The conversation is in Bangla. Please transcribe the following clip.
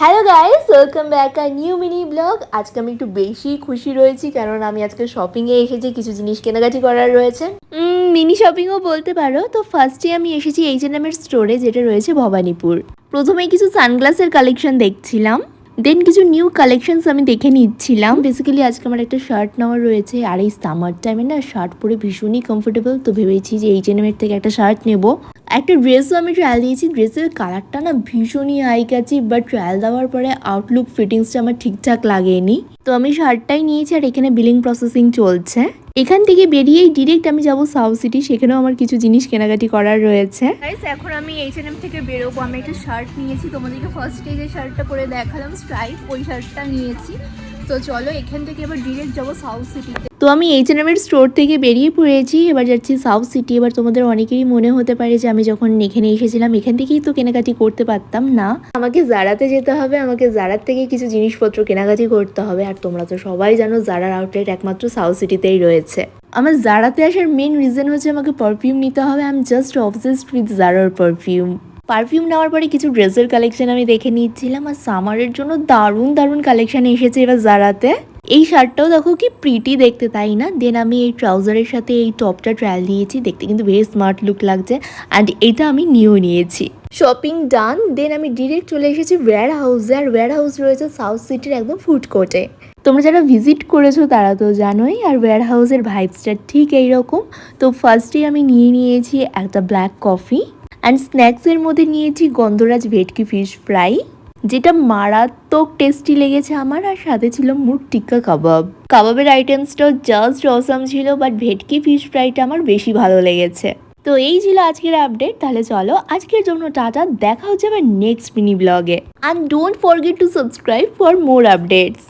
Hello guys, welcome back a new mini blog. আজকে আমি একটু বেশি খুশি রয়েছি কারণ আমি আজকে শপিংয়ে এসেছি, কিছু জিনিস কেনাকাটি করার রয়েছে। মিনি শপিংও বলতে পারো। তো ফার্স্টে আমি এসেছি H&M এর স্টোরে, যেটা রয়েছে ভবানীপুর। প্রথমেই কিছু সানগ্লাসের কালেকশন দেখছিলাম, দেন কিছু নিউ কালেকশনস আমি দেখে নিচ্ছিলাম। বেসিক্যালি আজকে আমার একটা শার্ট নেওয়ার রয়েছে, আর এই সামার টাইমে না শার্ট পরে ভীষণই কমফোর্টেবল। তো ভেবেছি যে H&M এর থেকে একটা শার্ট নেব। একটা ড্রেসও আমি ট্রায়াল দিয়েছি, ড্রেসের কালারটা না ভীষণই হাই কাছি, বাট ট্রায়াল দেওয়ার পরে আউটলুক ফিটিংসটা আমার ঠিকঠাক লাগেনি। তো আমি শার্টটাই নিয়েছি, আর এখানে বিলিং প্রসেসিং চলছে। এখান থেকে বেরিয়েই ডিরেক্ট আমি যাব সাউথ সিটি, সেখানেও আমার কিছু জিনিস কেনাকাটি করার রয়েছে। এখন আমি H&M থেকে বেরোবো। আমি একটা শার্ট নিয়েছি, তোমাদেরকে ফার্স্টে যে শার্টটা পরে দেখালাম স্ট্রাইপ, ওই শার্টটা নিয়েছি। তো চলো এখান থেকে এবার ডিরেক্ট যাবো সাউথ সিটিতে। তো আমি H&M এর স্টোর থেকে বেরিয়ে পড়েছি, এবার যাচ্ছি সাউথ সিটি। এবার তোমাদের অনেকেরই মনে হতে পারে যে আমি যখন এখানে এসেছিলাম এখান থেকেই তো কেনাকাটি করতে পারতাম। না, আমাকে জারাতে যেতে হবে, আমাকে জারার থেকে কিছু জিনিসপত্র কেনাকাটি করতে হবে। আর তোমরা তো সবাই জানো জারার আউটলেট একমাত্র সাউথ সিটিতেই রয়েছে। আমার জারাতে আসার মেন রিজন হচ্ছে আমাকে পারফিউম নিতে হবে। I am just obsessed with জারার পারফিউম নেওয়ার পরে কিছু ড্রেসের কালেকশন আমি দেখে নিচ্ছিলাম, আর সামারের জন্য দারুণ দারুণ কালেকশন এসেছে এবার জারাতে। এই শার্টটাও দেখো কি প্রিটি দেখতে, তাই না? দেন আমি এই ট্রাউজারের সাথে এই টপটা ট্রায়াল দিয়েছি, দেখতে কিন্তু বেশ স্মার্ট লুক লাগছে। অ্যান্ড এটা আমি নিয়েও নিয়েছি। শপিং ডান। দেন আমি ডিরেক্ট চলে এসেছি ওয়্যার হাউসে, আর ওয়্যার হাউস রয়েছে সাউথ সিটির একদম ফুড কোর্টে। তোমরা যারা ভিজিট করেছো তারা তো জানোই, আর ওয়্যার হাউসের ভাইবসটা ঠিক এইরকম। তো ফার্স্টে আমি নিয়েছি একটা ব্ল্যাক কফি, অ্যান্ড স্ন্যাক্সের মধ্যে নিয়েছি গন্ধরাজ ভেটকি ফিশ ফ্রাই, যেটা মারাত্মক টেস্টি লেগেছে আমার। আর সাথে ছিল মুরগ টিক্কা কাবাব। কাবাবের আইটেমসটাও জাস্ট অসাম ছিল, বাট ভেটকি ফিশ ফ্রাইটা আমার বেশি ভালো লেগেছে। তো এই ছিল আজকের আপডেট। তাহলে চলো আজকের জন্য টাটা, দেখা হচ্ছে আবার নেক্সট মিনি ব্লগে। And don't forget to subscribe for more updates.